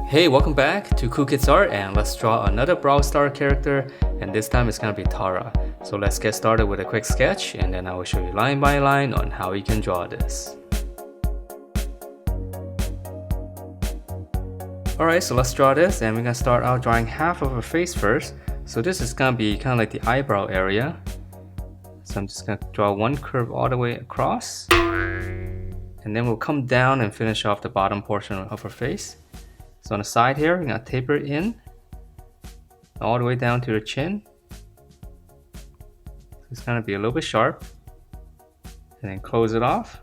Hey, welcome back to Cool Kids Art, and let's draw another Brawl Star character, and this time it's gonna be Tara. So let's get started with a quick sketch, and then I will show you line by line on how you can draw this. Alright, so let's draw this, and we're gonna start out drawing half of her face first. So this is gonna be kind of like the eyebrow area. So I'm just gonna draw one curve all the way across, and then we'll come down and finish off the bottom portion of her face. So on the side here, we're gonna taper it in all the way down to the chin. So it's gonna be a little bit sharp, and then close it off.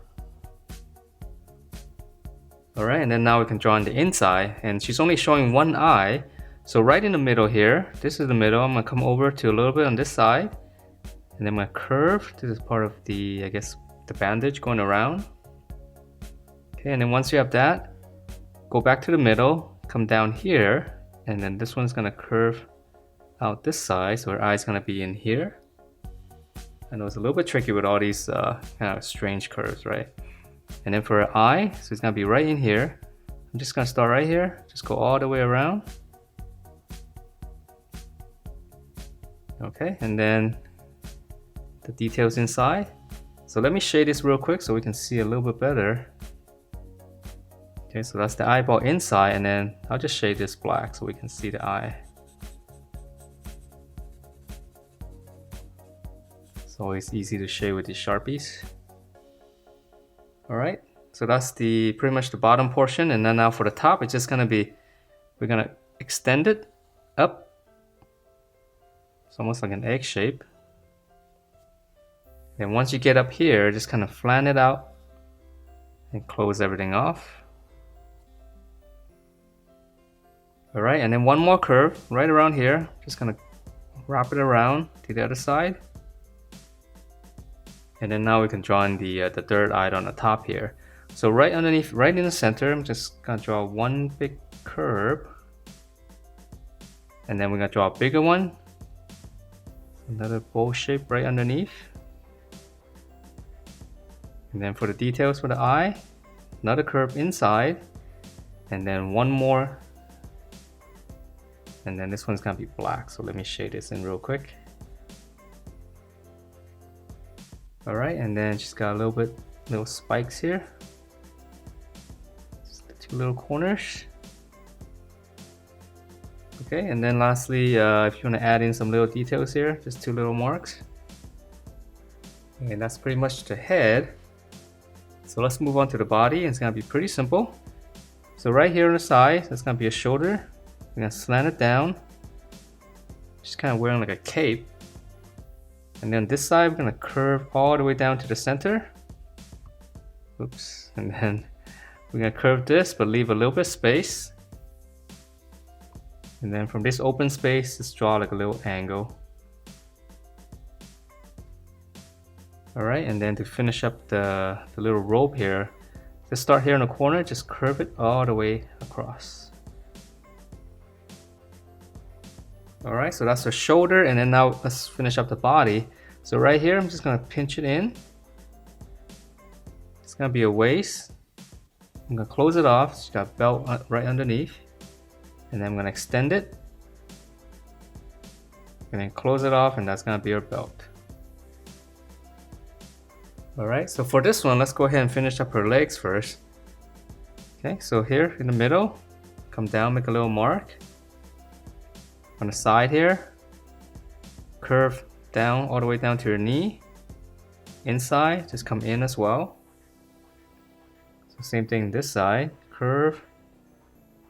Alright, and then now we can draw on the inside, and she's only showing one eye. So right in the middle here, this is the middle, I'm gonna come over to a little bit on this side, and then I'm gonna curve. This is part of the, I guess, the bandage going around. Okay, and then once you have that, go back to the middle, come down here, and then this one's gonna curve out this side, so her eye's gonna be in here. I know it's a little bit tricky with all these kind of strange curves, right? And then for her eye, so it's gonna be right in here. I'm just gonna start right here, just go all the way around. Okay, and then the details inside. So let me shade this real quick so we can see a little bit better. Okay, so that's the eyeball inside, and then I'll just shade this black so we can see the eye. It's always easy to shade with these Sharpies. Alright, so that's pretty much the bottom portion, and then now for the top, it's just gonna be, we're gonna extend it up. It's almost like an egg shape. And once you get up here, just kind of flatten it out and close everything off. Alright, and then one more curve right around here. Just gonna wrap it around to the other side. And then now we can draw in the third eye on the top here. So right underneath, right in the center, I'm just gonna draw one big curve. And then we're gonna draw a bigger one. Another bowl shape right underneath. And then for the details for the eye, another curve inside. And then one more. And then this one's gonna be black, so let me shade this in real quick. Alright, and then she's got a little spikes here. Just the two little corners. Okay, and then lastly, if you want to add in some little details here, just two little marks. And that's pretty much the head. So let's move on to the body. It's gonna be pretty simple. So right here on the side, that's gonna be a shoulder. I'm gonna slant it down. She's kind of wearing like a cape. And then this side, we're gonna curve all the way down to the center. Oops. And then we're gonna curve this, but leave a little bit of space. And then from this open space, just draw like a little angle. Alright, and then to finish up the little robe here, just start here in the corner, just curve it all the way across. Alright, so that's the shoulder, and then now let's finish up the body. So right here, I'm just gonna pinch it in. It's gonna be a waist. I'm gonna close it off. It's got a belt right underneath. And then I'm gonna extend it. And then close it off, and that's gonna be your belt. Alright, so for this one, let's go ahead and finish up her legs first. Okay, so here in the middle, come down, make a little mark. On the side here, curve down all the way down to your knee. Inside, just come in as well. So same thing this side, curve,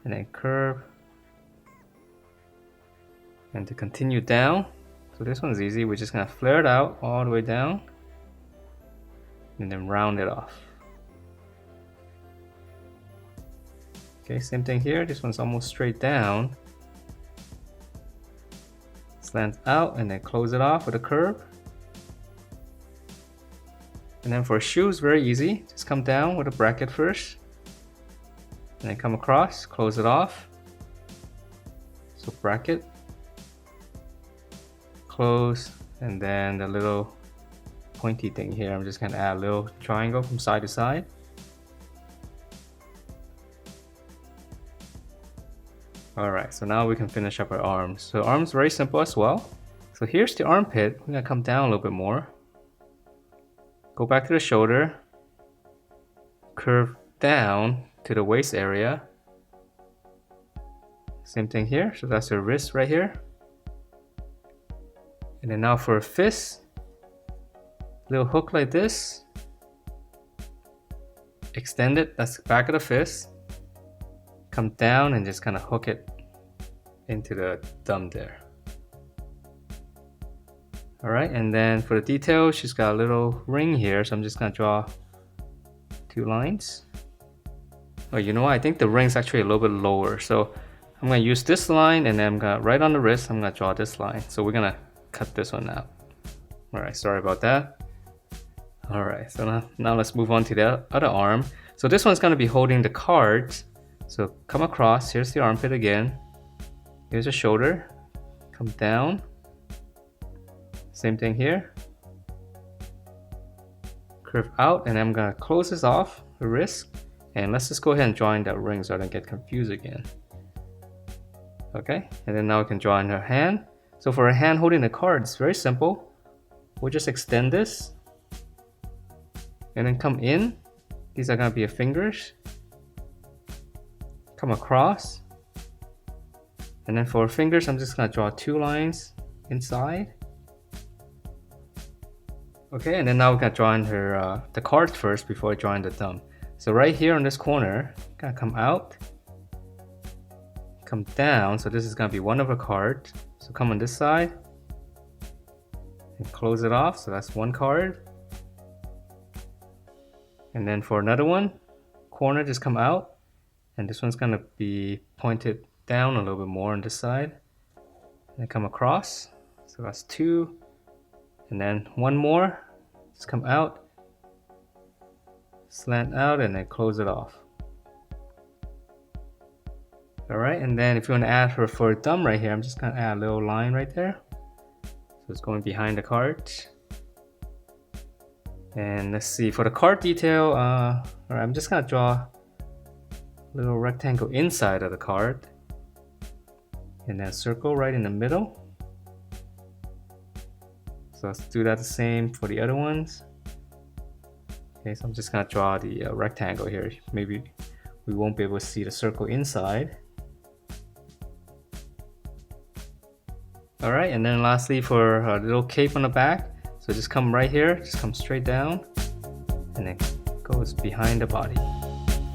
and then curve. And to continue down, so this one's easy, we're just gonna flare it out all the way down, and then round it off. Okay, same thing here, this one's almost straight down. Slant out and then close it off with a curve. And then for shoes, very easy. Just come down with a bracket first. And then come across, close it off. So bracket, close, and then the little pointy thing here, I'm just gonna add a little triangle from side to side. Alright, so now we can finish up our arms. So arms very simple as well. So here's the armpit. We're gonna come down a little bit more. Go back to the shoulder. Curve down to the waist area. Same thing here, so that's your wrist right here. And then now for a fist, little hook like this. Extend it, that's the back of the fist. Come down and just kind of hook it into the thumb there. Alright, and then for the detail, she's got a little ring here, so I'm just gonna draw 2 lines. Oh, you know what? I think the ring's actually a little bit lower, so I'm gonna use this line, and then I'm gonna, right on the wrist, I'm gonna draw this line. So we're gonna cut this one out. Alright, sorry about that. Alright, so now let's move on to the other arm. So this one's gonna be holding the cards. So come across, here's the armpit again. Here's the shoulder. Come down. Same thing here. Curve out, and I'm gonna close this off, the wrist. And let's just go ahead and draw in that ring so I don't get confused again. Okay, and then now we can draw in her hand. So for her hand holding the card, it's very simple. We'll just extend this. And then come in. These are gonna be her fingers. Come across. And then for her fingers, I'm just gonna draw 2 lines inside. Okay, and then now we're gonna draw in her the card first before drawing the thumb. So right here on this corner, gonna come out, come down. So this is gonna be one of her cards. So come on this side and close it off. So that's 1 card. And then for another one, corner just come out, and this one's gonna be pointed down a little bit more on this side. And then come across. So that's 2. And then 1 more, just come out, slant out, and then close it off. Alright, and then if you want to add her for a thumb right here, I'm just gonna add a little line right there. So it's going behind the card. And let's see, for the card detail, alright, I'm just gonna draw a little rectangle inside of the card. And then circle right in the middle. So let's do that the same for the other ones. Okay, so I'm just gonna draw the rectangle here. Maybe we won't be able to see the circle inside. Alright, and then lastly for a little cape on the back. So just come right here, just come straight down, and then goes behind the body.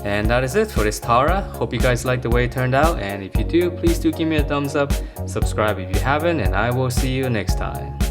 And that is it for this Tara. Hope you guys liked the way it turned out, and if you do, please do give me a thumbs up, subscribe if you haven't, and I will see you next time.